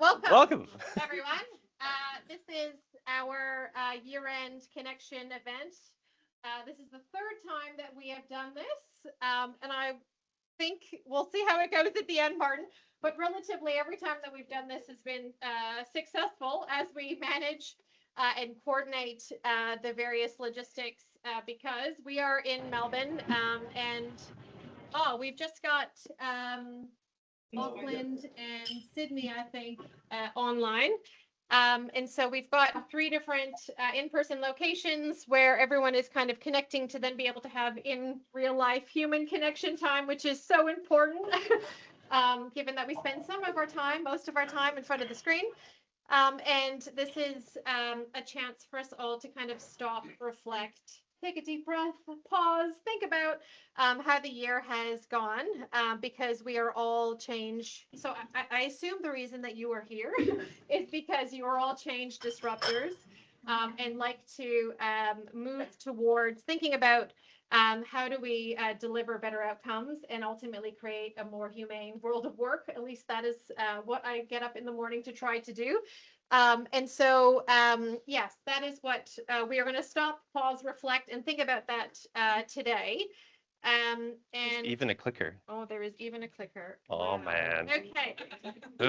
Welcome, everyone. This is our year-end connection event. This is the third time that we have done this, and I think we'll see how it goes at the end, Martin. But relatively, every time that we've done this has been successful as we manage and coordinate the various logistics because we are in Melbourne, and we've just got Auckland and Sydney, I think, online. And so we've got 3 different in-person locations where everyone is kind of connecting to then be able to have in real life human connection time, which is so important, given that we spend most of our time in front of the screen. And this is a chance for us all to kind of stop, reflect, take a deep breath, pause, think about how the year has gone, because we are all change. So I assume the reason that you are here is because you are all change disruptors and like to move towards thinking about how do we deliver better outcomes and ultimately create a more humane world of work. At least that is what I get up in the morning to try to do. And so, yes, that is what we are going to stop, pause, reflect, and think about that today. And even a clicker. Oh, there is even a clicker. Oh, man. Okay.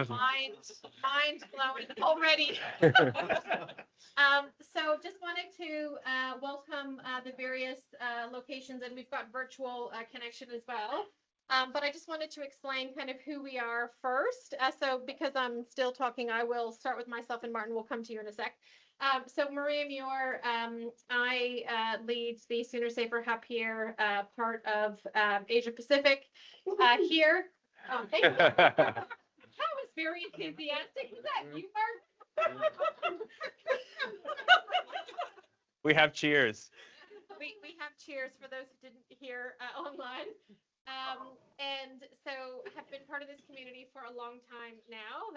Mind blowing already. So just wanted to welcome the various locations, and we've got virtual connection as well. But I just wanted to explain kind of who we are first. So because I'm still talking, I will start with myself, and Martin will come to you in a sec. So Maria Muir, I lead the Sooner Safer Happier part of Asia Pacific here. Oh, thank you. That was very enthusiastic. Was that you, Mark? We have cheers. We have cheers for those who didn't hear online. And so have been part of this community for a long time now,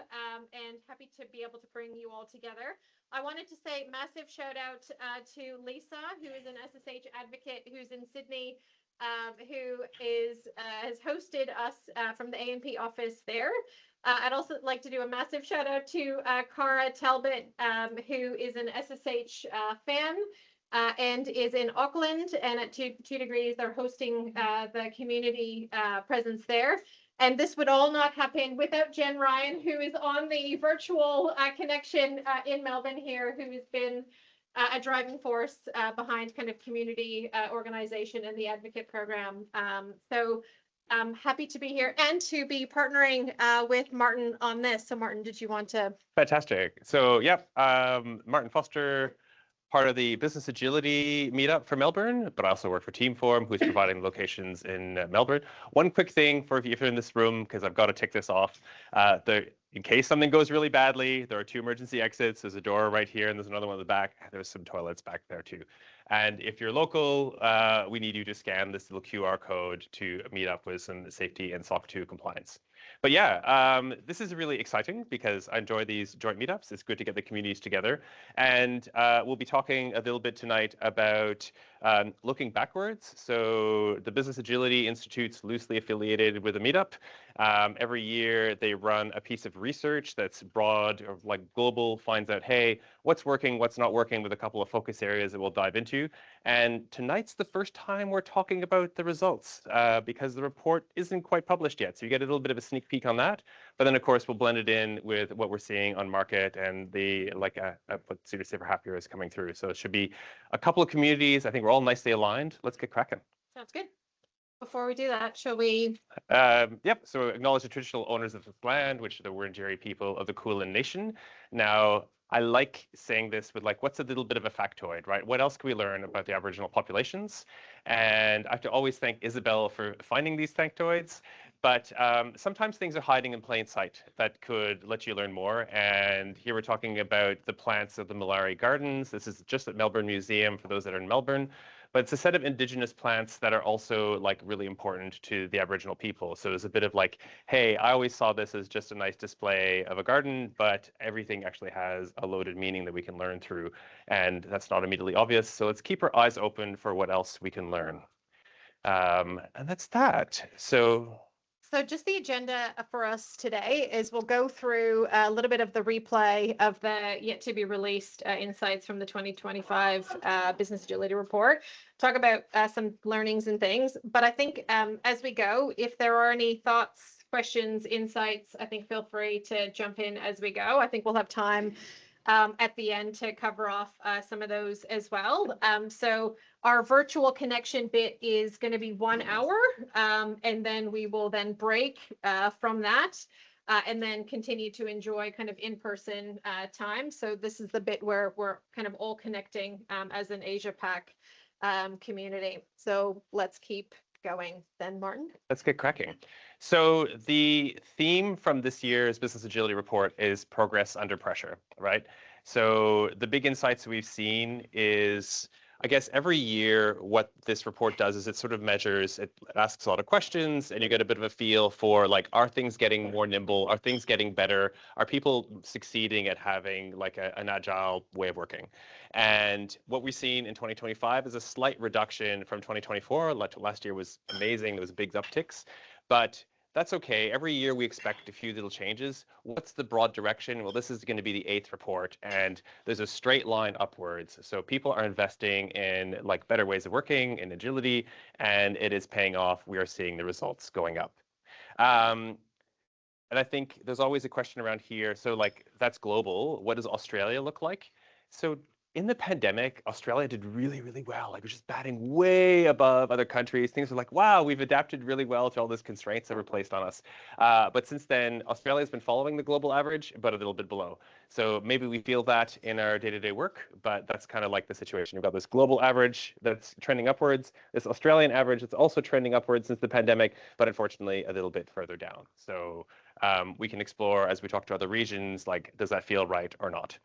and happy to be able to bring you all together. I wanted to say massive shout out to Lisa, who is an SSH advocate who's in Sydney, who has hosted us from the A&P office there. I'd also like to do a massive shout out to Cara Talbot, who is an SSH fan. And is in Auckland, and at 2 degrees, they're hosting the community presence there. And this would all not happen without Jen Ryan, who is on the virtual connection in Melbourne here, who has been a driving force behind kind of community organization and the advocate program. So I'm happy to be here and to be partnering with Martin on this. So Martin, did you want to? Fantastic. So, yep, Martin Foster, part of the Business Agility meetup for Melbourne, but I also work for Teamform, who's providing locations in Melbourne. One quick thing for if you're in this room, because I've got to tick this off, in case something goes really badly, there are 2 emergency exits. There's a door right here, and there's another one in the back. There's some toilets back there too. And if you're local, we need you to scan this little QR code to meet up with some safety and SOC 2 compliance. But yeah, this is really exciting because I enjoy these joint meetups. It's good to get the communities together. And we'll be talking a little bit tonight about looking backwards. So the Business Agility Institute's loosely affiliated with a meetup. Every year they run a piece of research that's broad or like global, finds out, hey, what's working, what's not working, with a couple of focus areas that we'll dive into. And tonight's the first time we're talking about the results because the report isn't quite published yet. So you get a little bit of a sneak peek on that. But then, of course, we'll blend it in with what we're seeing on market and the what Sooner Safer Happier is coming through. So it should be a couple of communities. I think we're all nicely aligned. Let's get cracking. Sounds good. Before we do that, shall we? Yep. So acknowledge the traditional owners of this land, which are the Wurundjeri people of the Kulin Nation. Now, I like saying this with like, what's a little bit of a factoid, right? What else can we learn about the Aboriginal populations? And I have to always thank Isabel for finding these factoids. But sometimes things are hiding in plain sight that could let you learn more. And here we're talking about the plants of the Malari Gardens. This is just at Melbourne Museum for those that are in Melbourne. But it's a set of indigenous plants that are also like really important to the Aboriginal people. So it's a bit of like, hey, I always saw this as just a nice display of a garden, but everything actually has a loaded meaning that we can learn through. And that's not immediately obvious. So let's keep our eyes open for what else we can learn. And that's that. So So just the agenda for us today is we'll go through a little bit of the replay of the yet to be released insights from the 2025 Business Agility Report, talk about some learnings and things. But I think as we go, if there are any thoughts, questions, insights, I think feel free to jump in as we go. I think we'll have time at the end to cover off some of those as well. So our virtual connection bit is going to be 1 hour, and then we will then break from that and then continue to enjoy kind of in-person time. So this is the bit where we're kind of all connecting as an Asia Pac community. So let's keep going then, Martin. Let's get cracking. So the theme from this year's Business Agility Report is progress under pressure, right? So the big insights we've seen is, I guess every year what this report does is it sort of measures, it asks a lot of questions, and you get a bit of a feel for like, are things getting more nimble? Are things getting better? Are people succeeding at having like an agile way of working? And what we've seen in 2025 is a slight reduction from 2024. Last year was amazing. There was big upticks, but that's okay. Every year we expect a few little changes. What's the broad direction? Well, this is going to be the 8th report, and there's a straight line upwards. So people are investing in like better ways of working, in agility, and it is paying off. We are seeing the results going up. And I think there's always a question around here. So like that's global. What does Australia look like? So in the pandemic, Australia did really, really well. Like we're just batting way above other countries. Things were like, wow, we've adapted really well to all those constraints that were placed on us. But since then, Australia has been following the global average, but a little bit below. So maybe we feel that in our day-to-day work, but that's kind of like the situation. We've got this global average that's trending upwards, this Australian average that's also trending upwards since the pandemic, but unfortunately a little bit further down. So we can explore as we talk to other regions, like, does that feel right or not?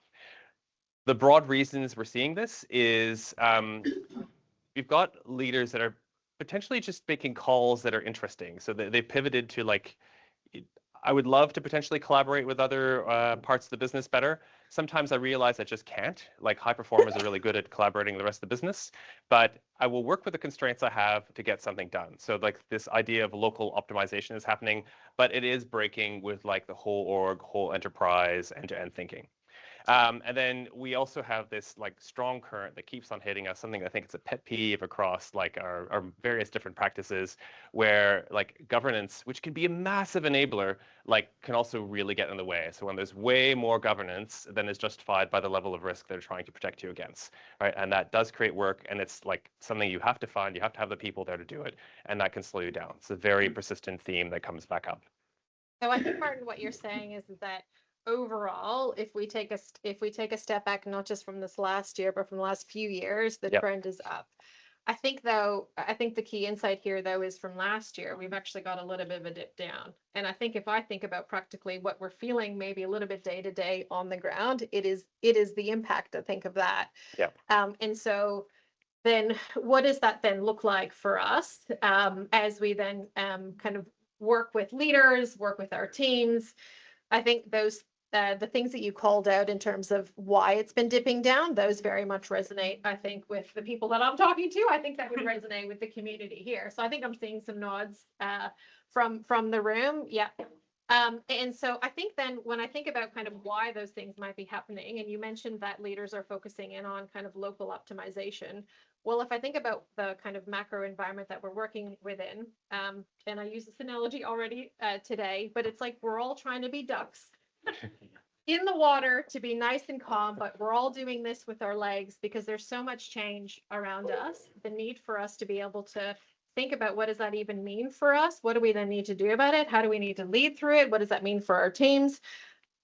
The broad reasons we're seeing this is we've got leaders that are potentially just making calls that are interesting. So they pivoted to like, I would love to potentially collaborate with other parts of the business better. Sometimes I realize I just can't. Like high performers are really good at collaborating with the rest of the business, but I will work with the constraints I have to get something done. So like this idea of local optimization is happening, but it is breaking with like the whole org, whole enterprise, end-to-end thinking. And then we also have this like strong current that keeps on hitting us, something I think it's a pet peeve across like our various different practices, where like governance, which can be a massive enabler, like can also really get in the way. So when there's way more governance than is justified by the level of risk they're trying to protect you against, right? And that does create work, and it's like something you have to find, you have to have the people there to do it, and that can slow you down. It's a very persistent theme that comes back up. So I think, Martin, what you're saying is that overall, if we take a step back, not just from this last year, but from the last few years, the trend is up. I think the key insight here though is from last year, we've actually got a little bit of a dip down. And I think if I think about practically what we're feeling maybe a little bit day to day on the ground, it is the impact, I think, of that. Yeah. And so then what does that then look like for us as we then kind of work with leaders, work with our teams? I think those the things that you called out in terms of why it's been dipping down, those very much resonate, I think, with the people that I'm talking to. I think that would resonate with the community here. So I think I'm seeing some nods from the room. Yeah. And so I think then when I think about kind of why those things might be happening, and you mentioned that leaders are focusing in on kind of local optimization. Well, if I think about the kind of macro environment that we're working within, and I use this analogy already today, but it's like we're all trying to be ducks in the water to be nice and calm, but we're all doing this with our legs because there's so much change around us. The need for us to be able to think about what does that even mean for us? What do we then need to do about it? How do we need to lead through it? What does that mean for our teams?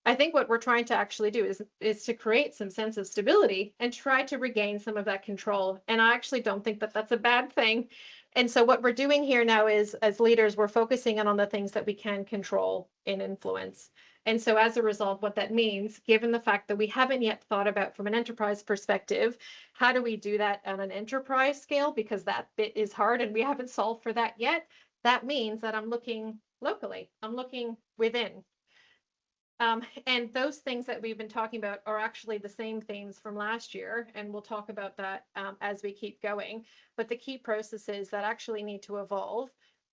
I think what we're trying to actually do is to create some sense of stability and try to regain some of that control. And I actually don't think that that's a bad thing. And so what we're doing here now is, as leaders, we're focusing in on the things that we can control and influence. And so as a result, what that means, given the fact that we haven't yet thought about from an enterprise perspective, how do we do that on an enterprise scale? Because that bit is hard and we haven't solved for that yet. That means that I'm looking locally, I'm looking within. And those things that we've been talking about are actually the same themes from last year, and we'll talk about that as we keep going. But the key processes that actually need to evolve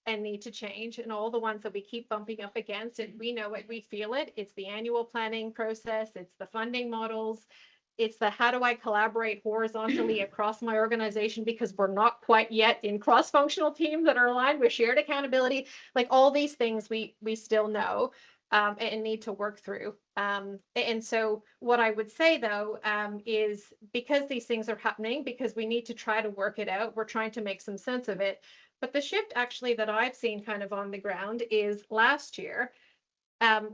and need to change, and all the ones that we keep bumping up against, and we know it, we feel it. It's the annual planning process, it's the funding models, it's the how do I collaborate horizontally across my organization, because we're not quite yet in cross-functional teams that are aligned with shared accountability. Like all these things we still know and need to work through. And so what I would say though is, because these things are happening, because we need to try to work it out, we're trying to make some sense of it. But the shift actually that I've seen kind of on the ground is last year,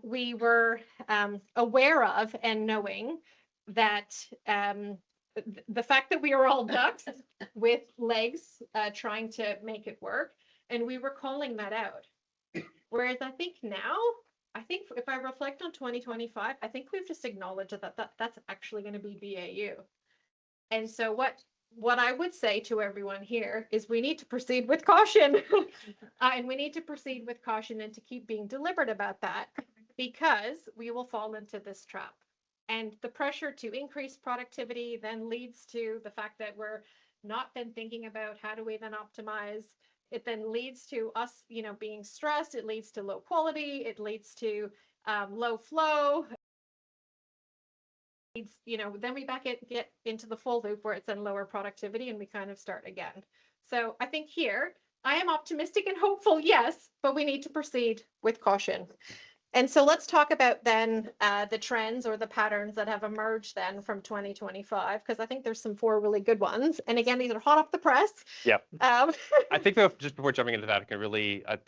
we were aware of and knowing that the fact that we are all ducks with legs trying to make it work, and we were calling that out. Whereas I think now, I think if I reflect on 2025, I think we've just acknowledged that's actually going to be BAU. And so what I would say to everyone here is we need to proceed with caution. And we need to proceed with caution and to keep being deliberate about that, because we will fall into this trap. And the pressure to increase productivity then leads to the fact that we're not then thinking about how do we then optimize. It then leads to us, being stressed. It leads to low quality. It leads to low flow. Then we get into the full loop where it's then lower productivity and we kind of start again. So I think here I am optimistic and hopeful, yes, but we need to proceed with caution. And so let's talk about then the trends or the patterns that have emerged then from 2025, because I think there's some 4 really good ones. And again, these are hot off the press. Yeah. I think though, just before jumping into that,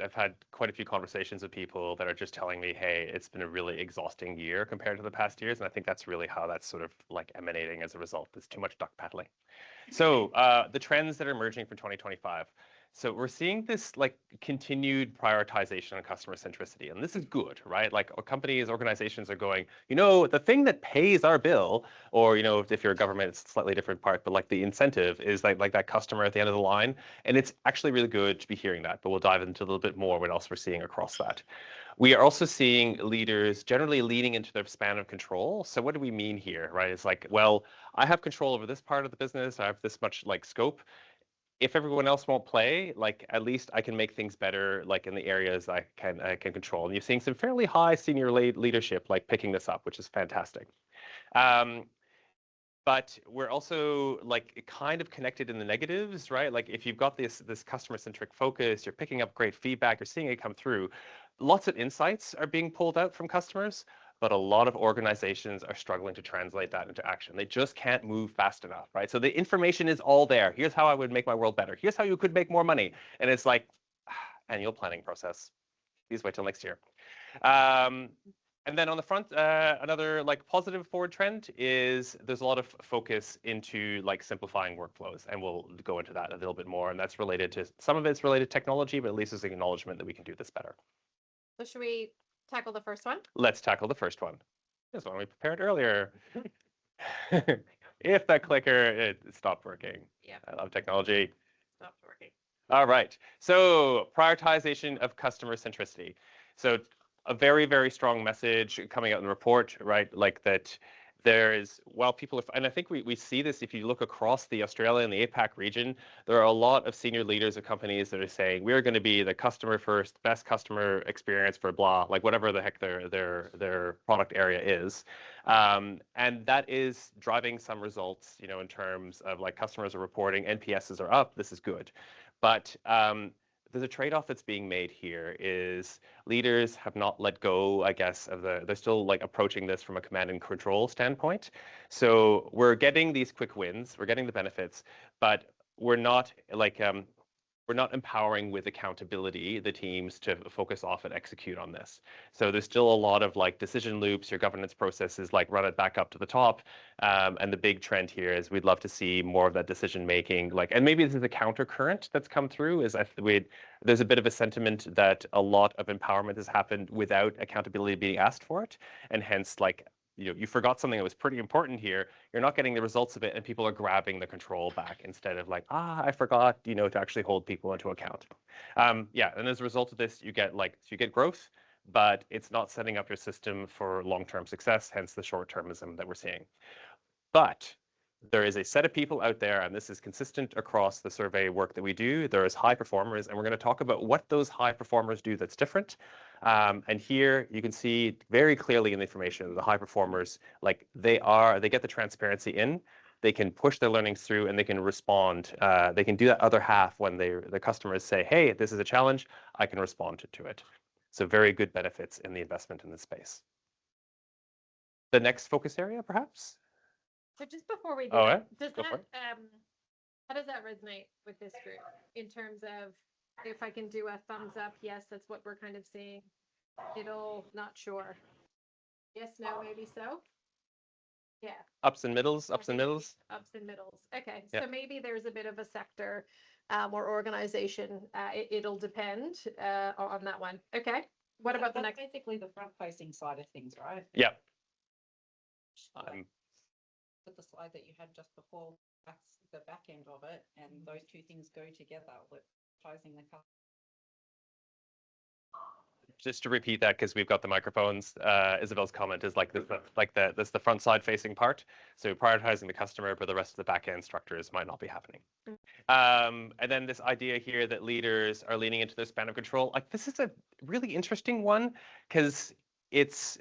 I've had quite a few conversations with people that are just telling me, hey, it's been a really exhausting year compared to the past years. And I think that's really how that's sort of like emanating as a result. There's too much duck paddling. So the trends that are emerging for 2025. So we're seeing this like continued prioritization on customer centricity, and this is good, right? Like companies, organizations are going, the thing that pays our bill, or if you're a government, it's a slightly different part, but like the incentive is like that customer at the end of the line, and it's actually really good to be hearing that. But we'll dive into a little bit more what else we're seeing across that. We are also seeing leaders generally leaning into their span of control. So what do we mean here, right? It's like, well, I have control over this part of the business. I have this much like scope. If everyone else won't play, like at least I can make things better, like in the areas I can control. And you're seeing some fairly high senior leadership like picking this up, which is fantastic. But we're also like kind of connected in the negatives, right? Like if you've got this customer-centric focus, you're picking up great feedback, you're seeing it come through. Lots of insights are being pulled out from customers, but a lot of organizations are struggling to translate that into action. They just can't move fast enough, right? So the information is all there. Here's how I would make my world better. Here's how you could make more money. And it's like, annual planning process. Please wait till next year. And then on the front, another like positive forward trend is there's a lot of focus into like simplifying workflows, and we'll go into that a little bit more. And that's related to, some of it's related to technology, but at least there's an acknowledgement that we can do this better. So should we tackle the first one? Let's tackle the first one. This one we prepared earlier. If that clicker, it stopped working. Yeah. I love technology. Stopped working. All right. So prioritization of customer centricity. So a very, very strong message coming out in the report, right? Like that there is, while people are, and I think we see this if you look across the Australia and the APAC region, there are a lot of senior leaders of companies that are saying, we're going to be the customer first, best customer experience for blah, like whatever the heck their product area is. And that is driving some results, in terms of like customers are reporting, NPSs are up, this is good. But there's a trade-off that's being made here is leaders have not let go, I guess, they're still like approaching this from a command and control standpoint. So we're getting these quick wins, we're getting the benefits, but we're not like, we're not empowering with accountability the teams to focus off and execute on this. So there's still a lot of like decision loops, your governance processes, like run it back up to the top. And the big trend here is we'd love to see more of that decision making, like, and maybe this is a counter current that's come through, is there's a bit of a sentiment that a lot of empowerment has happened without accountability being asked for it. And hence, like, you forgot something that was pretty important here. You're not getting the results of it, and people are grabbing the control back instead of like, I forgot, to actually hold people into account. Yeah, and as a result of this, you get growth, but it's not setting up your system for long-term success, hence the short-termism that we're seeing. But there is a set of people out there, and this is consistent across the survey work that we do. There is high performers, and we're going to talk about what those high performers do that's different. And here you can see very clearly in the information, the high performers, like they get the transparency in, they can push their learnings through, and they can respond. They can do that other half when the customers say, hey, this is a challenge, I can respond to it. So very good benefits in the investment in this space. The next focus area, perhaps? So just before we do Oh, that, yeah? does Go that for it. how does that resonate with this group in terms of if I can do a thumbs up, yes, that's what we're kind of seeing. Middle, not sure. Yes, no, maybe so. Yeah. Ups and middles, ups and middles. Ups and middles. Okay, Yeah. so maybe there's a bit of a sector or organization. It'll depend on that one. Okay. What about the That's next? basically the front-facing side of things, right? Yeah. With the slide that you had just before, that's the back end of it, and those two things go together with closing the customer. Just to repeat that, because we've got the microphones, Isabel's comment is that's the front side facing part. So prioritizing the customer, but the rest of the back end structures might not be happening. And then this idea here that leaders are leaning into their span of control. Like this is a really interesting one because it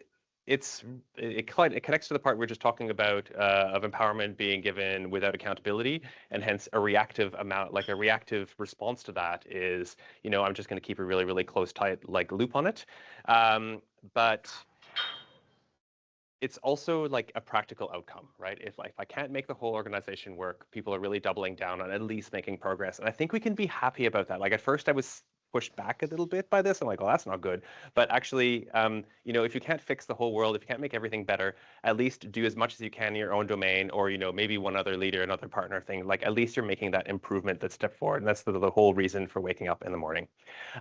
connects to the part we're just talking about of empowerment being given without accountability, and hence a reactive amount, like a reactive response to that is, I'm just going to keep a really, really close, tight loop on it. But it's also like a practical outcome, right? If I can't make the whole organization work, people are really doubling down on at least making progress. And I think we can be happy about that. Like at first I was pushed back a little bit by this. I'm like, well, that's not good. But actually, if you can't fix the whole world, if you can't make everything better, at least do as much as you can in your own domain, or, maybe one other leader, another partner thing, like at least you're making that improvement, that step forward. And that's the whole reason for waking up in the morning.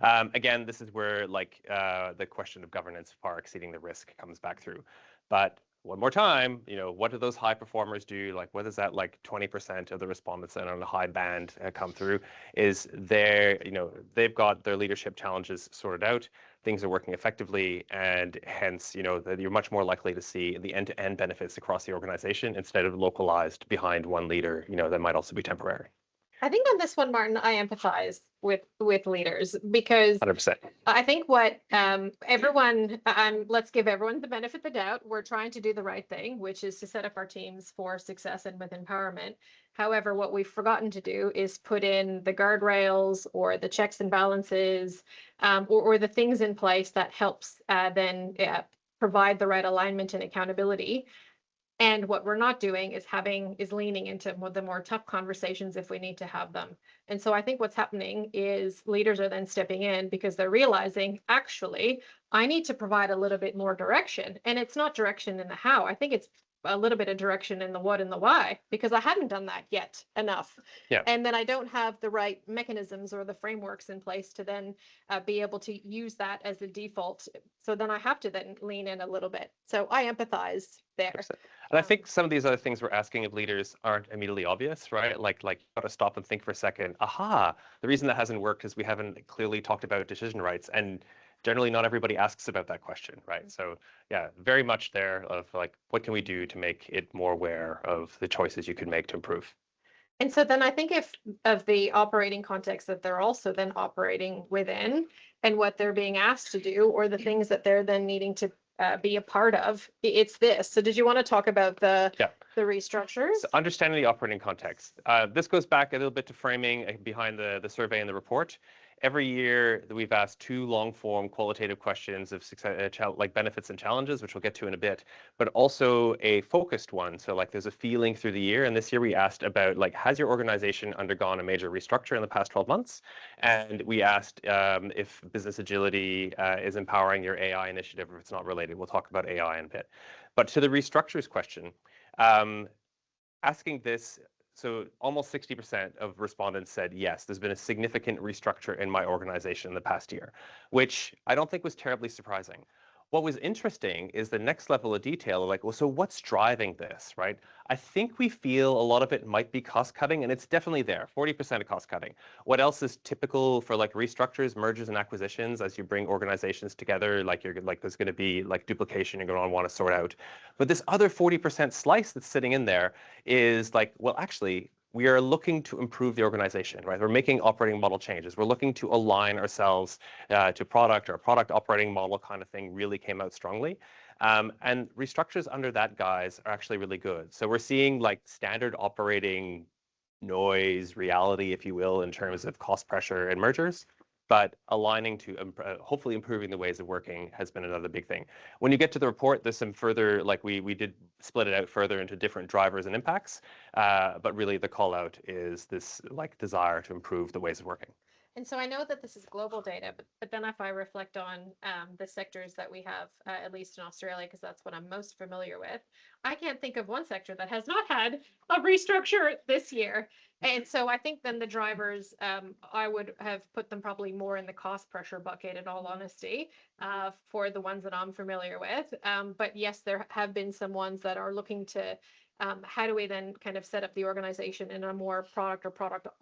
Again, this is where the question of governance far exceeding the risk comes back through. But one more time, what do those high performers do? Like, what is that 20% of the respondents that are on the high band come through? Is they've got their leadership challenges sorted out, things are working effectively, and hence, that you're much more likely to see the end-to-end benefits across the organization instead of localized behind one leader, that might also be temporary. I think on this one, Martin, I empathize with leaders because 100%. I think what everyone, let's give everyone the benefit of the doubt. We're trying to do the right thing, which is to set up our teams for success and with empowerment. However, what we've forgotten to do is put in the guardrails or the checks and balances or the things in place that helps then provide the right alignment and accountability. And what we're not doing is leaning into the more tough conversations if we need to have them. And so I think what's happening is leaders are then stepping in because they're realizing, actually, I need to provide a little bit more direction. And it's not direction in the how. I think it's a little bit of direction in the what and the why, because I hadn't done that yet enough. Yeah. And then I don't have the right mechanisms or the frameworks in place to then be able to use that as the default. So then I have to then lean in a little bit. So I empathize there. And I think some of these other things we're asking of leaders aren't immediately obvious, right? Like you got to stop and think for a second. Aha, the reason that hasn't worked is we haven't clearly talked about decision rights. And generally not everybody asks about that question, right? So yeah, very much there of what can we do to make it more aware of the choices you can make to improve? And so then I think of the operating context that they're also then operating within and what they're being asked to do, or the things that they're then needing to be a part of, it's this. So did you want to talk about the restructures? So understanding the operating context. This goes back a little bit to framing behind the survey and the report. Every year we've asked 2 long-form qualitative questions of success, benefits and challenges, which we'll get to in a bit, but also a focused one. So there's a feeling through the year. And this year we asked about has your organization undergone a major restructure in the past 12 months? And we asked if business agility is empowering your AI initiative, or if it's not related. We'll talk about AI in a bit. But to the restructures question, asking this, so almost 60% of respondents said, yes, there's been a significant restructure in my organization in the past year, which I don't think was terribly surprising. what was interesting is the next level of detail, like, well, so what's driving this, right? I think we feel a lot of it might be cost cutting, and it's definitely there, 40% of cost cutting. What else is typical for like restructures, mergers, and acquisitions as you bring organizations together? Like there's going to be like duplication you're going to want to sort out. But this other 40% slice that's sitting in there is like, well, actually, we are looking to improve the organization, right? We're making operating model changes. We're looking to align ourselves to product, or product operating model kind of thing really came out strongly. And restructures under that guise are actually really good. So we're seeing like standard operating noise, reality, if you will, in terms of cost pressure and mergers. But aligning to hopefully improving the ways of working has been another big thing. When you get to the report, there's some further, like we did split it out further into different drivers and impacts. But really the call out is this like desire to improve the ways of working. And so I know that this is global data, but then if I reflect on the sectors that we have, at least in Australia, because that's what I'm most familiar with, I can't think of one sector that has not had a restructure this year. And so I think then the drivers, I would have put them probably more in the cost pressure bucket, in all honesty, for the ones that I'm familiar with. But yes, there have been some ones that are looking to how do we then kind of set up the organization in a more product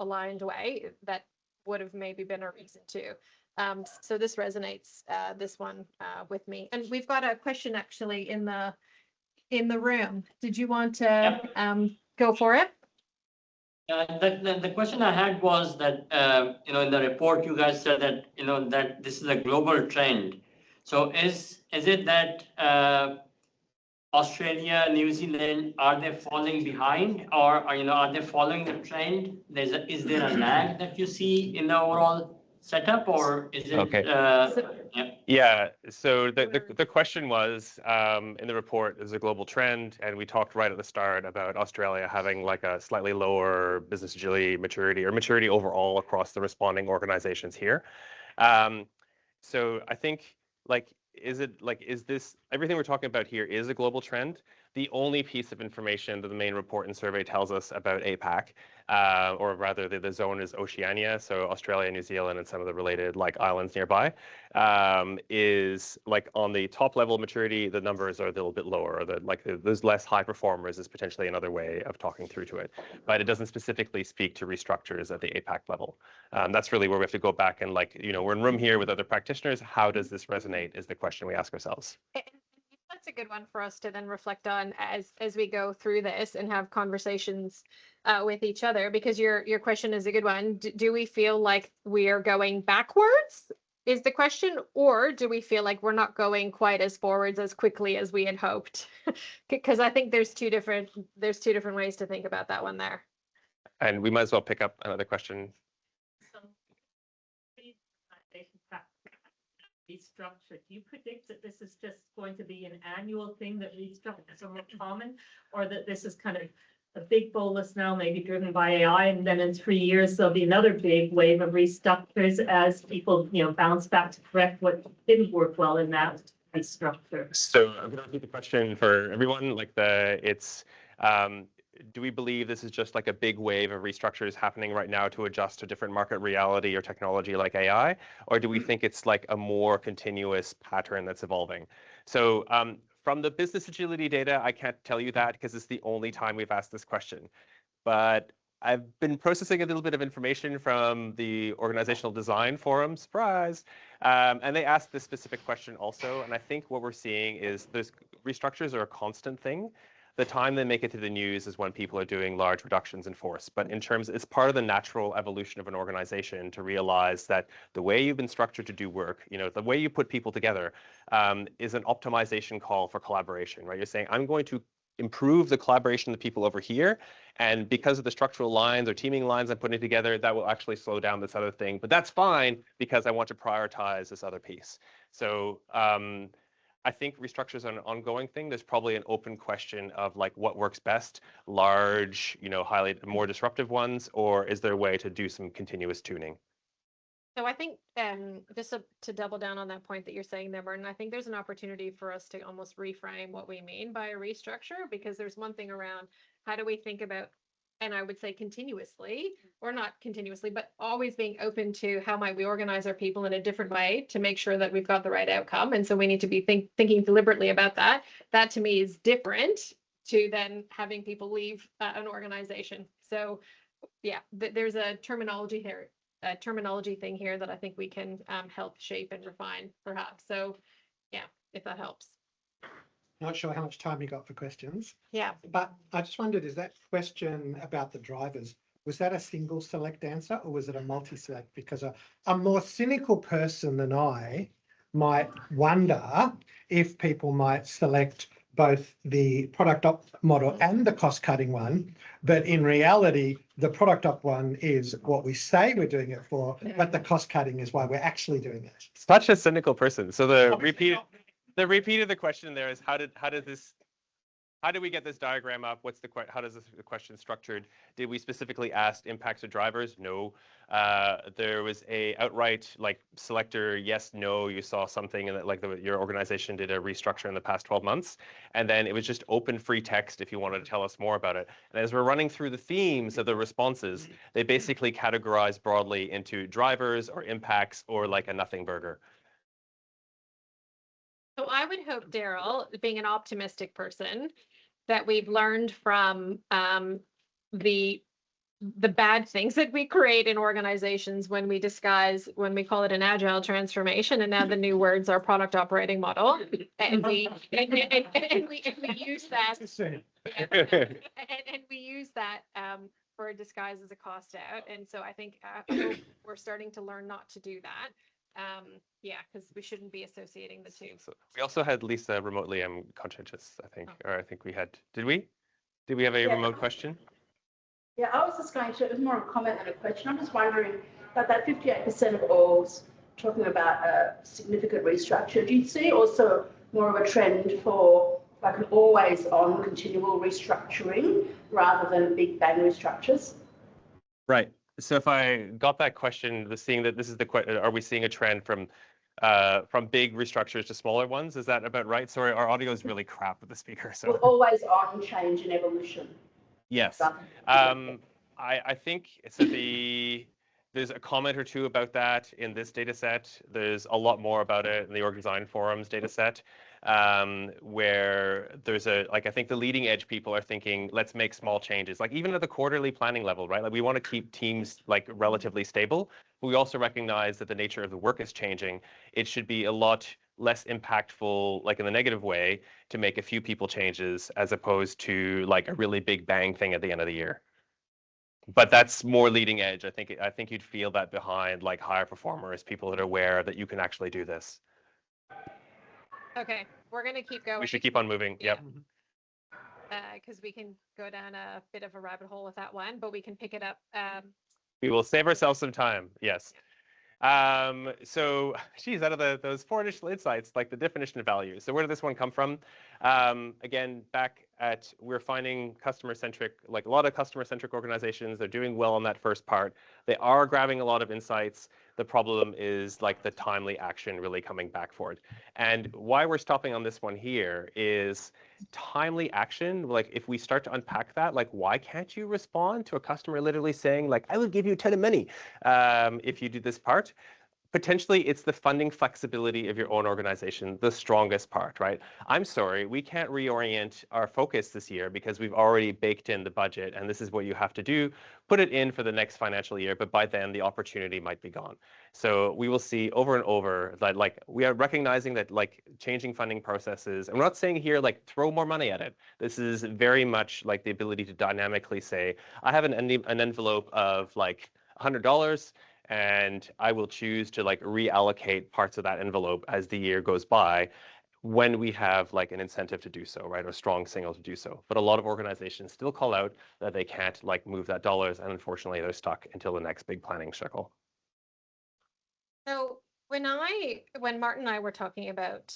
aligned way that would have maybe been a reason too. So this resonates, this one with me. And we've got a question actually in the room. Did you want to go for it? The question I had was that, in the report, you guys said that, that this is a global trend. So is it that Australia, New Zealand, are they falling behind, or are they following the trend? Is there a lag that you see in the overall setup, or is it? Okay. Yeah. So the question was, in the report, there's a global trend, and we talked right at the start about Australia having like a slightly lower business agility maturity, or maturity overall across the responding organizations here. So I think is this everything we're talking about here is a global trend? The only piece of information that the main report and survey tells us about APAC, or rather the zone is Oceania, so Australia, New Zealand, and some of the related like islands nearby, is like on the top level of maturity, the numbers are a little bit lower, or there's less high performers is potentially another way of talking through to it. But it doesn't specifically speak to restructures at the APAC level. That's really where we have to go back and we're in room here with other practitioners. How does this resonate is the question we ask ourselves. That's a good one for us to then reflect on as we go through this and have conversations with each other, because your question is a good one. Do we feel like we are going backwards is the question, or do we feel like we're not going quite as forwards as quickly as we had hoped? Because I think there's two different ways to think about that one there. And we might as well pick up another question. Restructure. Do you predict that this is just going to be an annual thing, that restructures are more common, or that this is kind of a big bolus now, maybe driven by AI, and then in 3 years there'll be another big wave of restructures as people, bounce back to correct what didn't work well in that restructure? So I'm going to repeat the question for everyone. Do we believe this is just like a big wave of restructures happening right now to adjust to different market reality or technology like AI? Or do we think it's like a more continuous pattern that's evolving? So from the business agility data, I can't tell you that because it's the only time we've asked this question. But I've been processing a little bit of information from the organizational design forum, surprise, and they asked this specific question also. And I think what we're seeing is those restructures are a constant thing. The time they make it to the news is when people are doing large reductions in force. But in terms, it's part of the natural evolution of an organization to realize that the way you've been structured to do work, the way you put people together, is an optimization call for collaboration, right? You're saying, I'm going to improve the collaboration of the people over here, and because of the structural lines or teaming lines I'm putting together, that will actually slow down this other thing. But that's fine because I want to prioritize this other piece. So I think restructures are an ongoing thing. There's probably an open question of what works best, large, highly more disruptive ones, or is there a way to do some continuous tuning? So I think just to double down on that point that you're saying there, Martin, I think there's an opportunity for us to almost reframe what we mean by a restructure, because there's one thing around how do we think about and I would say continuously, or not continuously, but always being open to how might we organize our people in a different way to make sure that we've got the right outcome. And so we need to be thinking deliberately about that. That to me is different to then having people leave an organization. So yeah, there's a terminology here, a terminology thing here that I think we can help shape and refine perhaps. So yeah, if that helps. Not sure how much time you got for questions, Yeah. but I just wondered, is that question about the drivers, was that a single select answer or was it a multi-select? Because a more cynical person than I might wonder if people might select both the product op model and the cost cutting one, but in reality, the product op one is what we say we're doing it for, but the cost cutting is why we're actually doing it. Such a cynical person. So the repeat of the question there is how did we get this diagram up? What's the how does the question structured? Did we specifically ask impacts of drivers? No. There was a outright like selector yes, no. You saw something and like your organization did a restructure in the past 12 months, and then it was just open free text if you wanted to tell us more about it. And as we're running through the themes of the responses, they basically categorize broadly into drivers or impacts or like a nothing burger. So I would hope, Daryl, being an optimistic person, that we've learned from the bad things that we create in organizations when we call it an agile transformation, and now the new words are product operating model, and we use that and we use that for a disguise as a cost out. And so I think we're starting to learn not to do that. Yeah, because we shouldn't be associating the two. So we also had Lisa remotely. I'm conscientious, I think, or I think we had. Did we have a remote question? Yeah, I was just going to. It was more a comment than a question. I'm just wondering about that 58% of orgs talking about a significant restructure. Do you see also more of a trend for like an always-on continual restructuring rather than big bang restructures? Right. So if I got that question, seeing that this is the question, are we seeing a trend from big restructures to smaller ones? Is that about right? Sorry, our audio is really crap with the speaker. So well, always on change and evolution. Yes. I think so. There's a comment or two about that in this data set. There's a lot more about it in the Org Design Forums data set, where there's I think the leading edge people are thinking, let's make small changes, like even at the quarterly planning level, right? Like we want to keep teams like relatively stable. But we also recognize that the nature of the work is changing. It should be a lot less impactful, like in the negative way, to make a few people changes as opposed to like a really big bang thing at the end of the year. But that's more leading edge. I think you'd feel that behind like higher performers, people that are aware that you can actually do this. Okay, we're gonna keep going. We should keep on moving. Yeah. Yep. Because we can go down a bit of a rabbit hole with that one, but we can pick it up. We will save ourselves some time. Yes. So, geez, out of those 4 initial insights, like the definition of value. So where did this one come from? Again, we're finding customer-centric, like a lot of customer-centric organizations, they're doing well on that first part. They are grabbing a lot of insights. The problem is like the timely action really coming back for it. And why we're stopping on this one here is timely action. Like if we start to unpack that, like why can't you respond to a customer literally saying like, I will give you 10 of many if you do this part? Potentially, it's the funding flexibility of your own organization, the strongest part, right? I'm sorry, we can't reorient our focus this year because we've already baked in the budget, and this is what you have to do. Put it in for the next financial year, but by then the opportunity might be gone. So we will see over and over that like we are recognizing that like changing funding processes, and we're not saying here like throw more money at it. This is very much like the ability to dynamically say, I have an envelope of like $100. And I will choose to like reallocate parts of that envelope as the year goes by when we have like an incentive to do so, right? Or a strong signal to do so. But a lot of organizations still call out that they can't like move that dollars, and unfortunately they're stuck until the next big planning cycle. So when Martin and I were talking about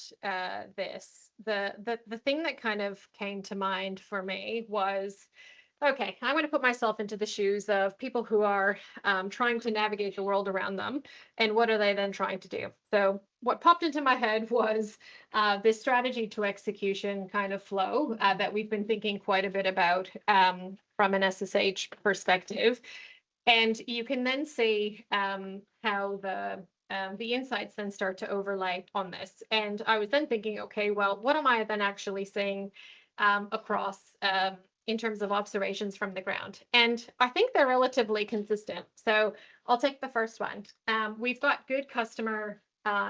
this, the thing that kind of came to mind for me was okay, I want to put myself into the shoes of people who are trying to navigate the world around them. And what are they then trying to do? So what popped into my head was this strategy to execution kind of flow that we've been thinking quite a bit about from an SSH perspective. And you can then see how the insights then start to overlay on this. And I was then thinking, okay, well, what am I then actually seeing across in terms of observations from the ground? And I think they're relatively consistent. So I'll take the first one. We've got good customer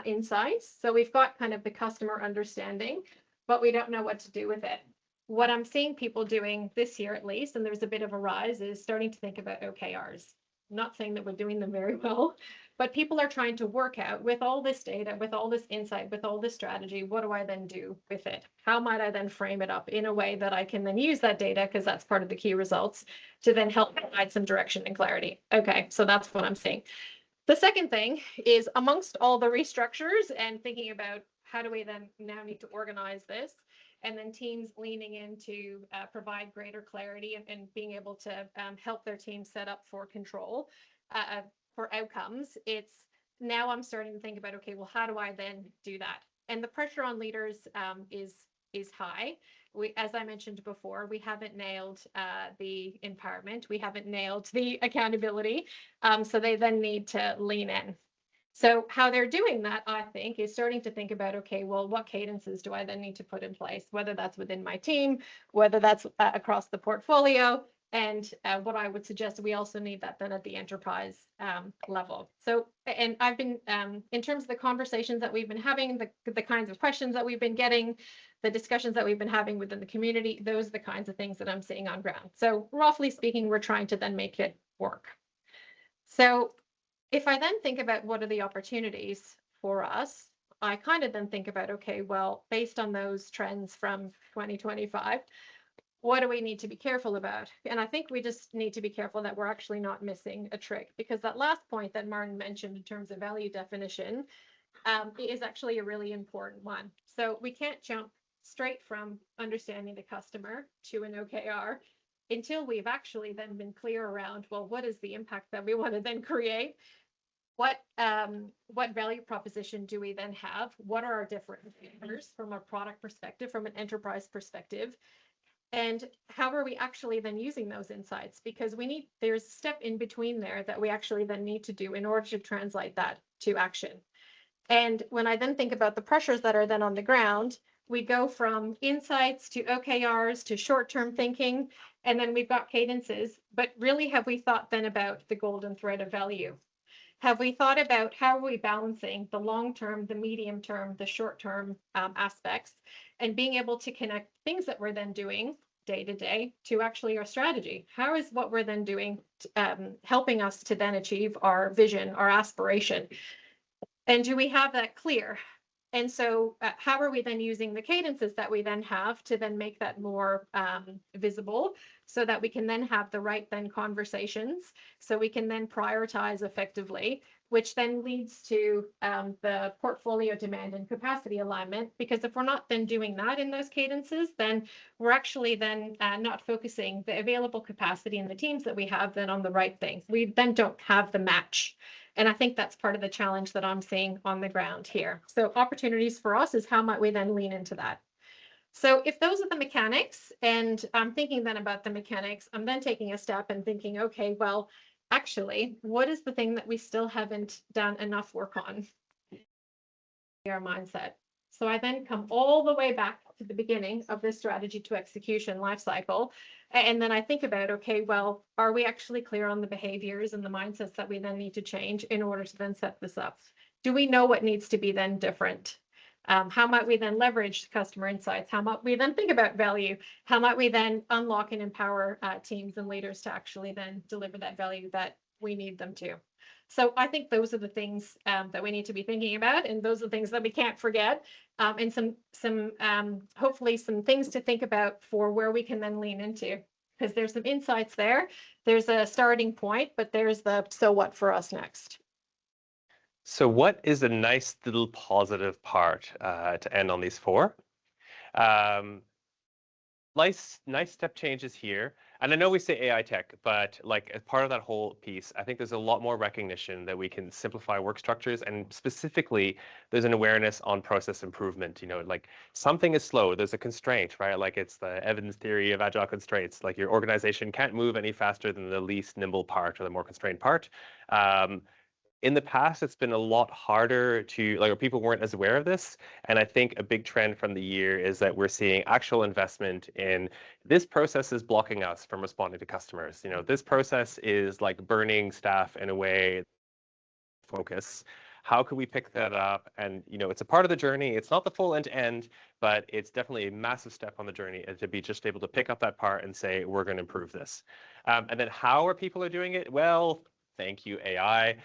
insights. So we've got kind of the customer understanding, but we don't know what to do with it. What I'm seeing people doing this year at least, and there's a bit of a rise, is starting to think about OKRs. I'm not saying that we're doing them very well, but people are trying to work out with all this data, with all this insight, with all this strategy, what do I then do with it? How might I then frame it up in a way that I can then use that data, because that's part of the key results, to then help provide some direction and clarity. Okay, so that's what I'm seeing. The second thing is amongst all the restructures and thinking about how do we then now need to organize this, and then teams leaning in to provide greater clarity and being able to help their team set up for control for outcomes. It's now I'm starting to think about, okay, well, how do I then do that? And the pressure on leaders is high. As I mentioned before, we haven't nailed the empowerment. We haven't nailed the accountability. So they then need to lean in. So how they're doing that, I think, is starting to think about, okay, well, what cadences do I then need to put in place, whether that's within my team, whether that's across the portfolio, and what I would suggest, we also need that then at the enterprise level. So, and I've been, in terms of the conversations that we've been having, the kinds of questions that we've been getting, the discussions that we've been having within the community, those are the kinds of things that I'm seeing on ground. So roughly speaking, we're trying to then make it work. So if I then think about what are the opportunities for us, I kind of then think about, okay, well, based on those trends from 2025, what do we need to be careful about? And I think we just need to be careful that we're actually not missing a trick, because that last point that Martin mentioned in terms of value definition is actually a really important one. So we can't jump straight from understanding the customer to an OKR until we've actually then been clear around, well, what is the impact that we want to then create? What value proposition do we then have? What are our differentiators from a product perspective, from an enterprise perspective? And how are we actually then using those insights? Because there's a step in between there that we actually then need to do in order to translate that to action. And when I then think about the pressures that are then on the ground, we go from insights to OKRs to short-term thinking, and then we've got cadences. But really, have we thought then about the golden thread of value? Have we thought about how are we balancing the long-term, the medium-term, the short-term aspects, and being able to connect things that we're then doing day to day to actually our strategy? How is what we're then doing helping us to then achieve our vision, our aspiration? And do we have that clear? And so how are we then using the cadences that we then have to then make that more visible, so that we can then have the right then conversations, so we can then prioritize effectively, which then leads to the portfolio demand and capacity alignment. Because if we're not then doing that in those cadences, then we're actually then not focusing the available capacity in the teams that we have then on the right things. We then don't have the match. And I think that's part of the challenge that I'm seeing on the ground here. So opportunities for us is how might we then lean into that? So if those are the mechanics, and I'm thinking then about the mechanics, I'm then taking a step and thinking, okay, well, actually, what is the thing that we still haven't done enough work on? Our mindset. So I then come all the way back to the beginning of this strategy to execution lifecycle. And then I think about, okay, well, are we actually clear on the behaviors and the mindsets that we then need to change in order to then set this up? Do we know what needs to be then different? How might we then leverage customer insights? How might we then think about value? How might we then unlock and empower teams and leaders to actually then deliver that value that we need them to? So I think those are the things that we need to be thinking about, and those are the things that we can't forget, and some hopefully some things to think about for where we can then lean into, because there's some insights there. There's a starting point, but there's the so what for us next. So what is a nice little positive part to end on these four? Nice step changes here. And I know we say AI tech, but like as part of that whole piece, I think there's a lot more recognition that we can simplify work structures, and specifically there's an awareness on process improvement. You know, like something is slow, there's a constraint, right? Like it's the Evans theory of agile constraints. Like your organization can't move any faster than the least nimble part or the more constrained part. In the past, it's been a lot harder to, like, people weren't as aware of this. And I think a big trend from the year is that we're seeing actual investment in this process is blocking us from responding to customers. You know, this process is like burning staff in a way focus. How could we pick that up? And, you know, it's a part of the journey. It's not the full end to end, but it's definitely a massive step on the journey, and to be just able to pick up that part and say, we're going to improve this. And then how are people doing it? Well, thank you, AI.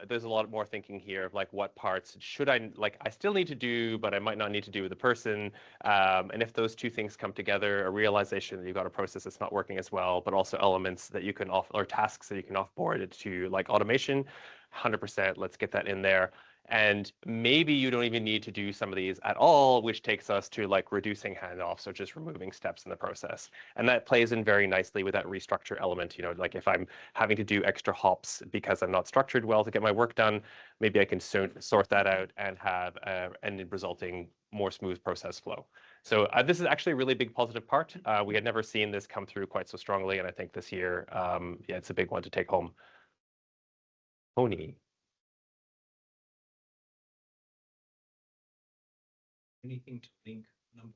There's a lot more thinking here of like what parts should I, like I still need to do, but I might not need to do with the person. And if those two things come together, a realization that you've got a process that's not working as well, but also elements that you can off, or tasks that you can offboard it to, like automation, 100%, let's get that in there. And maybe you don't even need to do some of these at all, which takes us to like reducing handoffs or just removing steps in the process. And that plays in very nicely with that restructure element. You know, like if I'm having to do extra hops because I'm not structured well to get my work done, maybe I can sort that out and have an resulting more smooth process flow. So this is actually a really big positive part. We had never seen this come through quite so strongly. And I think this year, yeah, it's a big one to take home. Tony. Anything to link number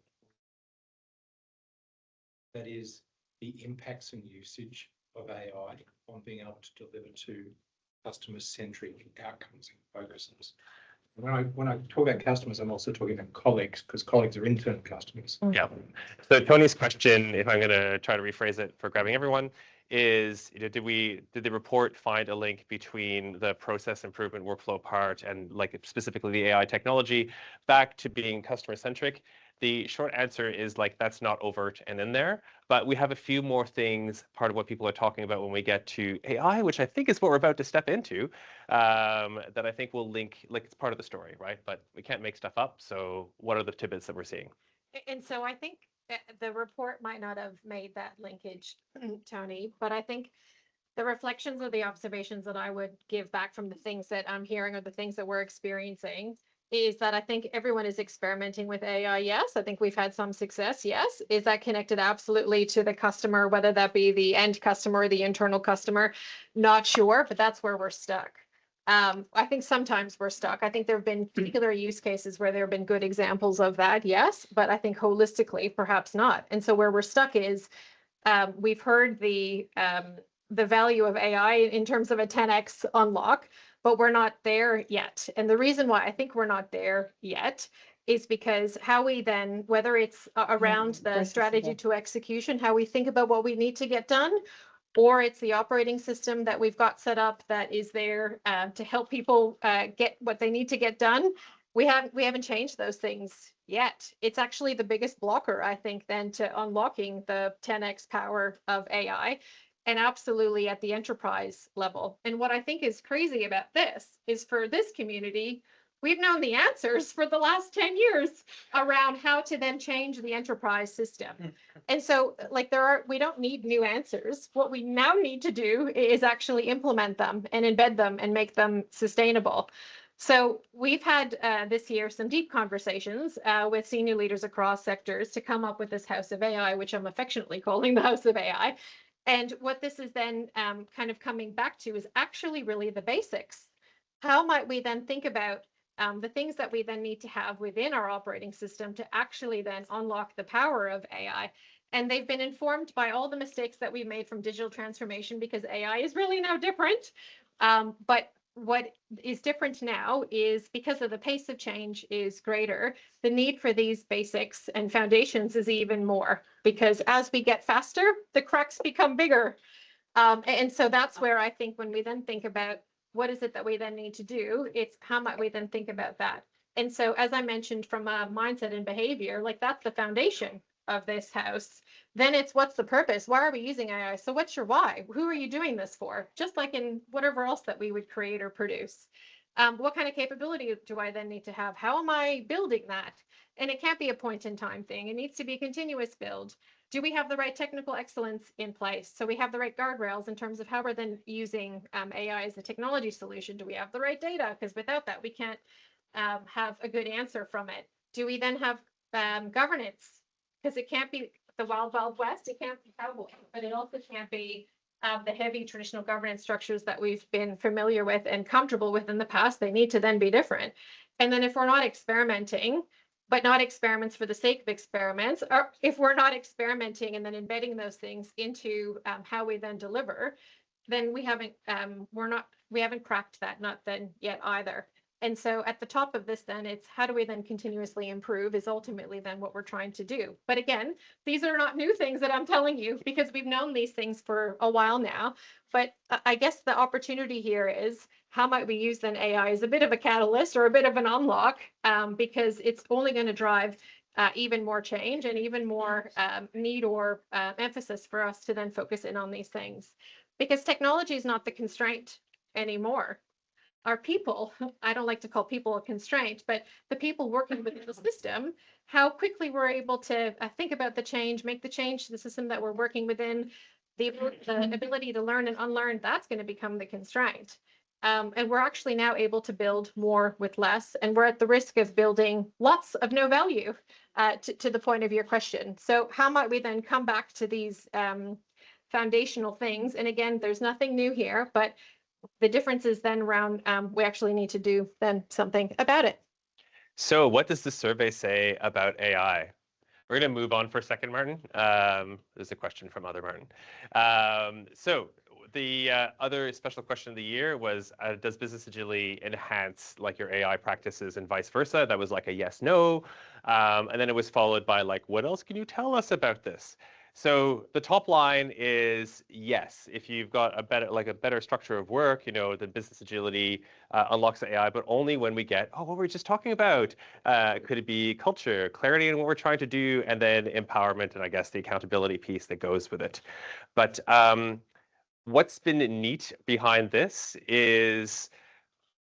4? That is the impacts and usage of AI on being able to deliver to customer-centric outcomes and focuses. When I talk about customers, I'm also talking about colleagues, because colleagues are internal customers. Yeah. So Tony's question, if I'm going to try to rephrase it for grabbing everyone, is, you know, did the report find a link between the process improvement workflow part and like specifically the AI technology back to being customer centric? The short answer is like that's not overt and in there, but we have a few more things, part of what people are talking about when we get to AI, which I think is what we're about to step into, that I think will link, like it's part of the story, right? But we can't make stuff up. So what are the tidbits that we're seeing? And so I think the report might not have made that linkage, Tony, but I think the reflections or the observations that I would give back from the things that I'm hearing or the things that we're experiencing is that I think everyone is experimenting with AI. Yes, I think we've had some success. Yes. Is that connected absolutely to the customer, whether that be the end customer or the internal customer? Not sure, but that's where we're stuck. I think sometimes we're stuck. I think there have been particular use cases where there have been good examples of that, yes, but I think holistically, perhaps not. And so where we're stuck is we've heard the value of AI in terms of a 10x unlock, but we're not there yet. And the reason why I think we're not there yet is because how we then, whether it's around the strategy to execution, how we think about what we need to get done, or it's the operating system that we've got set up that is there to help people get what they need to get done. We haven't changed those things yet. It's actually the biggest blocker, I think, then to unlocking the 10x power of AI, and absolutely at the enterprise level. And what I think is crazy about this is for this community, we've known the answers for the last 10 years around how to then change the enterprise system. And so like we don't need new answers. What we now need to do is actually implement them and embed them and make them sustainable. So we've had this year some deep conversations with senior leaders across sectors to come up with this House of AI, which I'm affectionately calling the House of AI. And what this is then kind of coming back to is actually really the basics. How might we then think about the things that we then need to have within our operating system to actually then unlock the power of AI? And they've been informed by all the mistakes that we've made from digital transformation, because AI is really now different. But what is different now is because of the pace of change is greater, the need for these basics and foundations is even more, because as we get faster, the cracks become bigger. And so that's where I think when we then think about what is it that we then need to do, it's how might we then think about that. And so as I mentioned, from a mindset and behavior, like that's the foundation of this house. Then it's what's the purpose? Why are we using AI? So what's your why? Who are you doing this for? Just like in whatever else that we would create or produce. What kind of capability do I then need to have? How am I building that? And it can't be a point in time thing. It needs to be a continuous build. Do we have the right technical excellence in place? So we have the right guardrails in terms of how we're then using AI as a technology solution. Do we have the right data? Because without that, we can't have a good answer from it. Do we then have governance? Because it can't be the wild, wild west. It can't be cowboy, but it also can't be the heavy traditional governance structures that we've been familiar with and comfortable with in the past. They need to then be different. And then if we're not experimenting, but not experiments for the sake of experiments, or if we're not experimenting and then embedding those things into how we then deliver, then we haven't cracked that nut then yet either. And so at the top of this, then it's how do we then continuously improve is ultimately then what we're trying to do. But again, these are not new things that I'm telling you because we've known these things for a while now. But I guess the opportunity here is how might we use then AI as a bit of a catalyst or a bit of an unlock because it's only going to drive even more change and even more need or emphasis for us to then focus in on these things. Because technology is not the constraint anymore. Our people, I don't like to call people a constraint, but the people working within the system, how quickly we're able to think about the change, make the change to the system that we're working within, the ability to learn and unlearn, that's going to become the constraint. And we're actually now able to build more with less, and we're at the risk of building lots of no value to the point of your question. So how might we then come back to these foundational things? And again, there's nothing new here, but the difference is then around we actually need to do then something about it. So what does the survey say about AI? We're going to move on for a second, Martin. There's a question from other Martin. So the other special question of the year was, does business agility enhance like your AI practices and vice versa? That was like a yes, no. And then it was followed by like, what else can you tell us about this? So the top line is yes. If you've got a better structure of work, you know, the business agility unlocks the AI, but only when we get, what were we just talking about? Could it be culture, clarity in what we're trying to do, and then empowerment, and I guess the accountability piece that goes with it. But what's been neat behind this is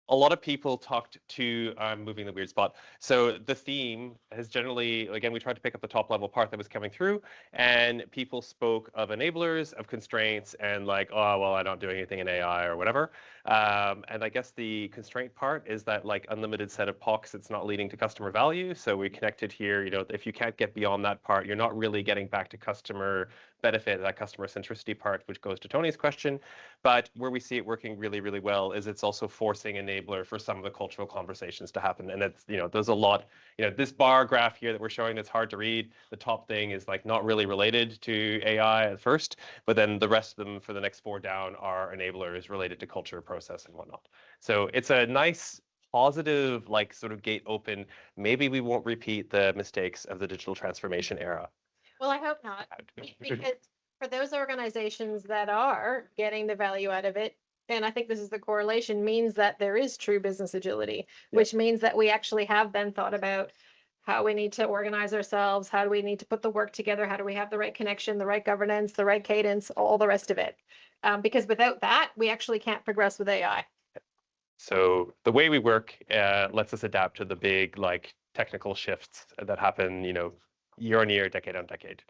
a lot of people talked to, I'm moving the weird spot. So the theme has generally, again, we tried to pick up the top level part that was coming through, and people spoke of enablers, of constraints, and like, oh, well, I'm not doing anything in AI or whatever. And I guess the constraint part is that like unlimited set of POCs, it's not leading to customer value. So we connected here, you know, if you can't get beyond that part, you're not really getting back to customer benefit, that customer centricity part, which goes to Tony's question. But where we see it working really, really well is it's also forcing enabler for some of the cultural conversations to happen. And it's, you know, there's a lot, you know, this bar graph here that we're showing that's hard to read, the top thing is like not really related to AI at first, but then the rest of them for the next 4 down are enablers related to culture, process, and whatnot. So it's a nice positive, like sort of gate open. Maybe we won't repeat the mistakes of the digital transformation era. Well, I hope not, because for those organizations that are getting the value out of it, and I think this is the correlation, means that there is true business agility, which means that we actually have then thought about how we need to organize ourselves, how do we need to put the work together, how do we have the right connection, the right governance, the right cadence, all the rest of it. Because without that, we actually can't progress with AI. So the way we work lets us adapt to the big like technical shifts that happen, you know, year on year, decade on decade.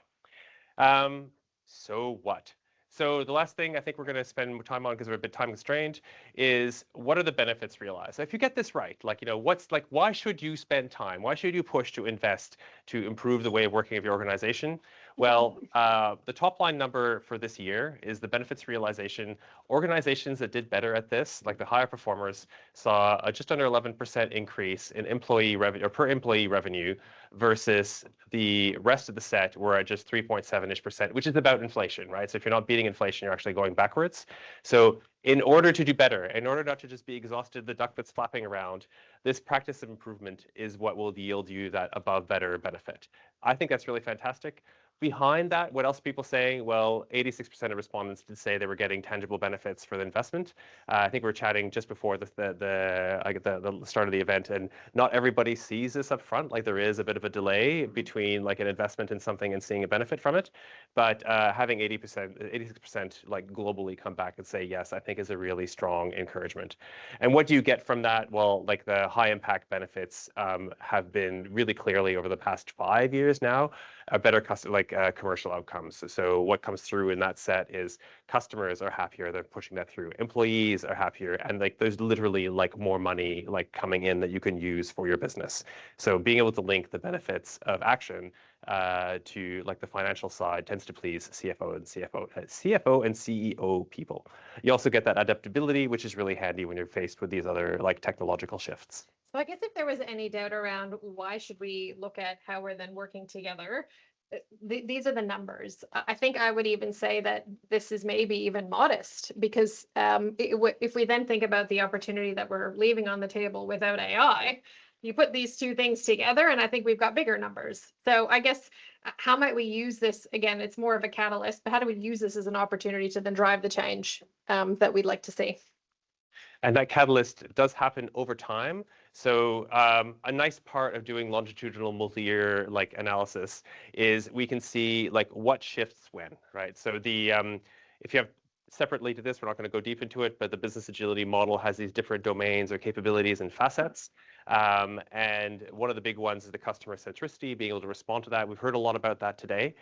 So what? So the last thing I think we're going to spend time on, because we're a bit time constrained, is what are the benefits realized? So if you get this right, like, you know, what's like, why should you spend time? Why should you push to invest to improve the way of working of your organization? Well, the top line number for this year is the benefits realization. Organizations that did better at this, like the higher performers, saw a just under 11% increase in employee revenue or per employee revenue versus the rest of the set were at just 3.7%, which is about inflation, right? So if you're not beating inflation, you're actually going backwards. So in order to do better, in order not to just be exhausted, the duck that's flapping around, this practice of improvement is what will yield you that above better benefit. I think that's really fantastic. Behind that, what else are people saying? Well, 86% of respondents did say they were getting tangible benefits for the investment. I think we were chatting just before the start of the event, and not everybody sees this up front. Like there is a bit of a delay between like an investment in something and seeing a benefit from it. But having 86% like globally come back and say yes, I think is a really strong encouragement. And what do you get from that? Well, like the high impact benefits have been really clearly over the past 5 years now, a better customer, like like commercial outcomes. So what comes through in that set is customers are happier, they're pushing that through. Employees are happier, and like there's literally like more money like coming in that you can use for your business. So being able to link the benefits of action to like the financial side tends to please CFO and CEO people. You also get that adaptability, which is really handy when you're faced with these other like technological shifts. So I guess if there was any doubt around why should we look at how we're then working together, these are the numbers. I think I would even say that this is maybe even modest because if we then think about the opportunity that we're leaving on the table without AI, you put these two things together and I think we've got bigger numbers. So I guess how might we use this? Again, it's more of a catalyst, but how do we use this as an opportunity to then drive the change that we'd like to see? And that catalyst does happen over time. So a nice part of doing longitudinal multi-year like analysis is we can see like what shifts when, right? So the if you have separately to this, we're not going to go deep into it, but the business agility model has these different domains or capabilities and facets. And one of the big ones is the customer centricity, being able to respond to that. We've heard a lot about that today.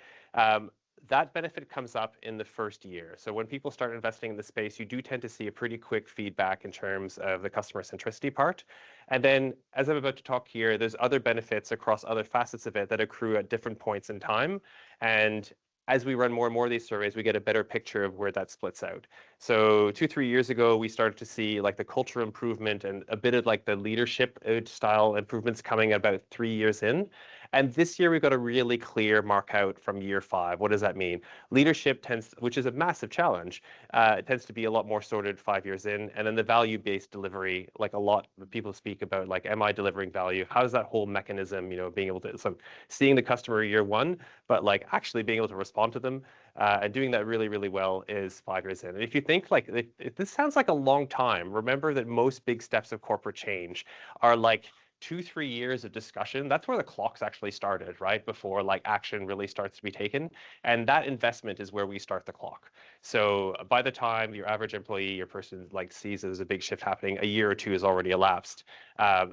That benefit comes up in the first year. So when people start investing in the space, you do tend to see a pretty quick feedback in terms of the customer centricity part. And then, as I'm about to talk here, there's other benefits across other facets of it that accrue at different points in time. And as we run more and more of these surveys, we get a better picture of where that splits out. So 2-3 years ago, we started to see like the culture improvement and a bit of like the leadership style improvements coming about 3 years in. And this year, we've got a really clear mark out from year 5. What does that mean? Leadership tends, which is a massive challenge, it tends to be a lot more sorted 5 years in. And then the value-based delivery, like a lot of people speak about, like, am I delivering value? How does that whole mechanism, being able to, so seeing the customer year 1, but like actually being able to respond to them and doing that really, really well is 5 years in. And if you think like, if this sounds like a long time, remember that most big steps of corporate change are like 2-3 years of discussion. That's where the clocks actually started, right? Before like action really starts to be taken. And that investment is where we start the clock. So by the time your average employee, your person like sees there's a big shift happening, a year or two has already elapsed.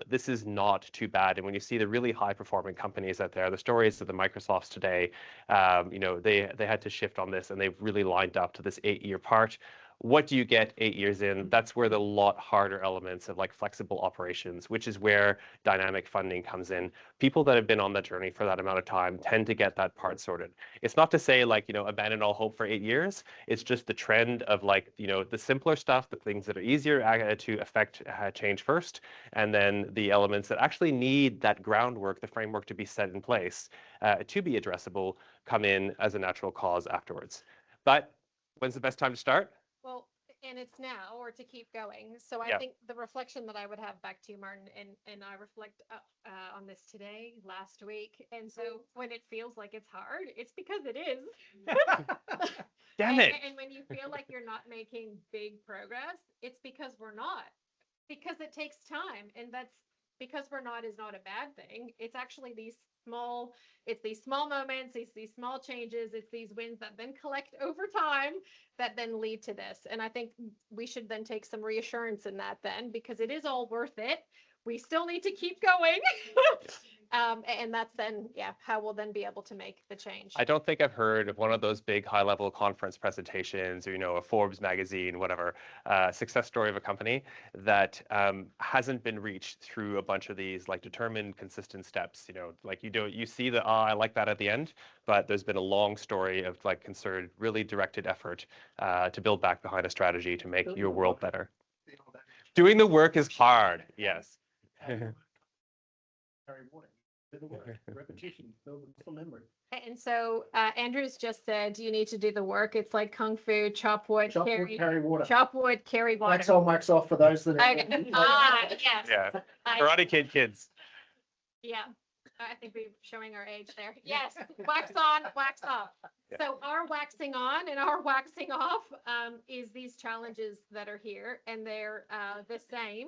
This is not too bad. And when you see the really high performing companies out there, the stories of the Microsofts today, they had to shift on this and they've really lined up to this 8-year part. What do you get 8 years in? That's where the lot harder elements of like flexible operations, which is where dynamic funding comes in. People that have been on that journey for that amount of time tend to get that part sorted. It's not to say like, abandon all hope for 8 years. It's just the trend of like, the simpler stuff, the things that are easier to affect change first, and then the elements that actually need that groundwork, the framework to be set in place to be addressable, come in as a natural cause afterwards. But when's the best time to start? Well, and it's now or to keep going. So I Yeah. think the reflection that I would have back to you, Martin, and I reflect on this today, last week. And so when it feels like it's hard, it's because it is. Damn it. And when you feel like you're not making big progress, it's because we're not. Because it takes time. And that's because we're not is not a bad thing. It's actually these small moments, these small changes, it's these wins that then collect over time that then lead to this. And I think we should then take some reassurance in that then, because it is all worth it. We still need to keep going. And that's then, how we'll then be able to make the change. I don't think I've heard of one of those big high-level conference presentations or, a Forbes magazine, whatever, success story of a company that hasn't been reached through a bunch of these like determined, consistent steps. Like you see the, I like that at the end, but there's been a long story of like concerted, really directed effort to build back behind a strategy to make your world better. Doing the work is hard, yes. Repetition, build muscle memory. And so Andrew's just said you need to do the work. It's like kung fu, chop wood, carry water. Chop wood, carry water. Wax on, wax off for those that Okay. Yes. Yeah. Karate Kid kids. Yeah. I think we're showing our age there. Yes. Wax on, wax off. Yeah. So our waxing on and our waxing off is these challenges that are here, and they're the same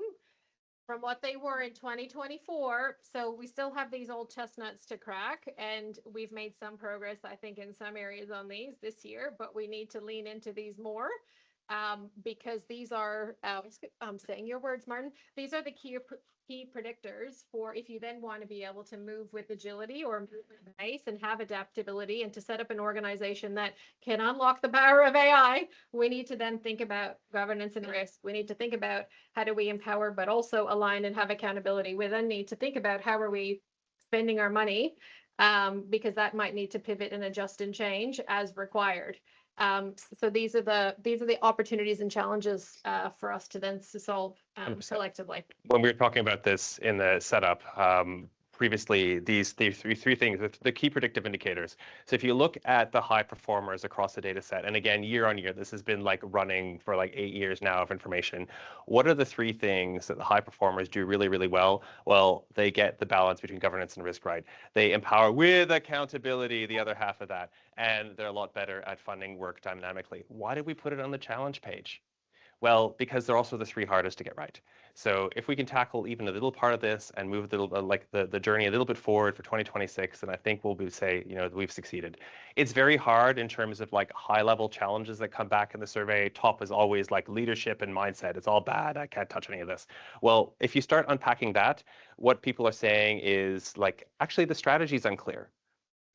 from what they were in 2024. So we still have these old chestnuts to crack, and we've made some progress, I think, in some areas on these this year, but we need to lean into these more because these are, I'm saying your words, Martin, these are the key predictors for if you then want to be able to move with agility or move with pace and have adaptability and to set up an organization that can unlock the power of AI, we need to then think about governance and risk. We need to think about how do we empower, but also align and have accountability. We then need to think about how are we spending our money, because that might need to pivot and adjust and change as required. So these are the opportunities and challenges for us to then solve collectively. When we were talking about this in the setup, previously, these three things, the key predictive indicators. So if you look at the high performers across the data set, and again, year on year, this has been like running for like 8 years now of information. What are the three things that the high performers do really, really well? Well, they get the balance between governance and risk right. They empower with accountability, the other half of that, and they're a lot better at funding work dynamically. Why did we put it on the challenge page? Well, because they're also the three hardest to get right. So if we can tackle even a little part of this and move the journey a little bit forward for 2026, then I think we'll say, we've succeeded. It's very hard in terms of like high level challenges that come back in the survey. Top is always like leadership and mindset. It's all bad. I can't touch any of this. Well, if you start unpacking that, what people are saying is like, actually the strategy is unclear.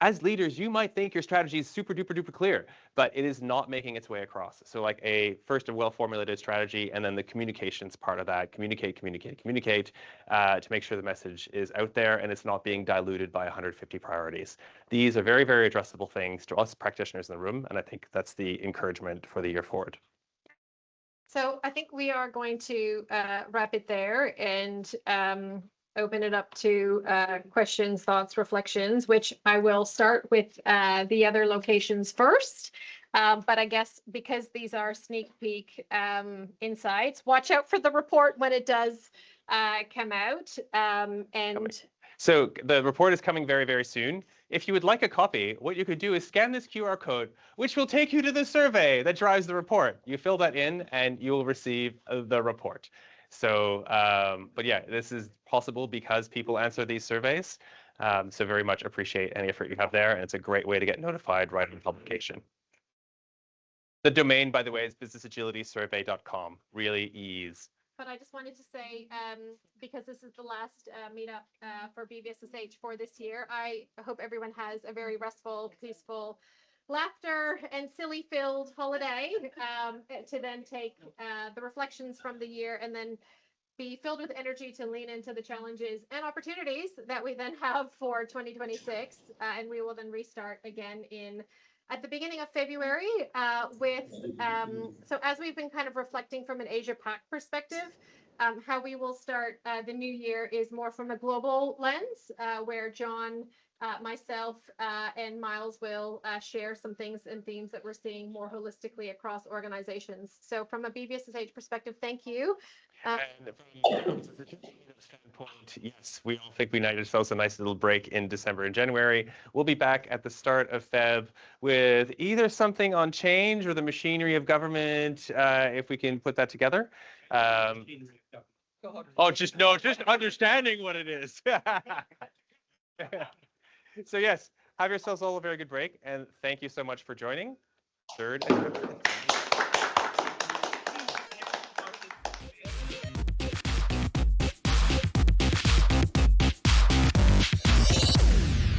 As leaders, you might think your strategy is super duper duper clear, but it is not making its way across. So like first a well-formulated strategy, and then the communications part of that, communicate to make sure the message is out there and it's not being diluted by 150 priorities. These are very, very addressable things to us practitioners in the room, and I think that's the encouragement for the year forward. So I think we are going to wrap it there and open it up to questions, thoughts, reflections, which I will start with the other locations first. But I guess because these are sneak peek insights, watch out for the report when it does come out. So the report is coming very, very soon. If you would like a copy, what you could do is scan this QR code, which will take you to the survey that drives the report. You fill that in and you will receive the report. So, but yeah, this is possible because people answer these surveys. So very much appreciate any effort you have there. And it's a great way to get notified right on publication. The domain, by the way, is businessagilitysurvey.com. Really ease. But I just wanted to say, because this is the last meetup for BVSSH for this year, I hope everyone has a very restful, peaceful, laughter and silly filled holiday to then take the reflections from the year and then be filled with energy to lean into the challenges and opportunities that we then have for 2026. And we will then restart again at the beginning of February so as we've been kind of reflecting from an Asia Pac perspective, how we will start the new year is more from a global lens, where John, myself, and Miles will share some things and themes that we're seeing more holistically across organizations. So from a BVSSH perspective, thank you. And from a standpoint, yes, we all think we made ourselves a nice little break in December and January. We'll be back at the start of Feb with either something on change or the machinery of government, if we can put that together. Just understanding what it is. So yes, have yourselves all a very good break, and thank you so much for joining. Third.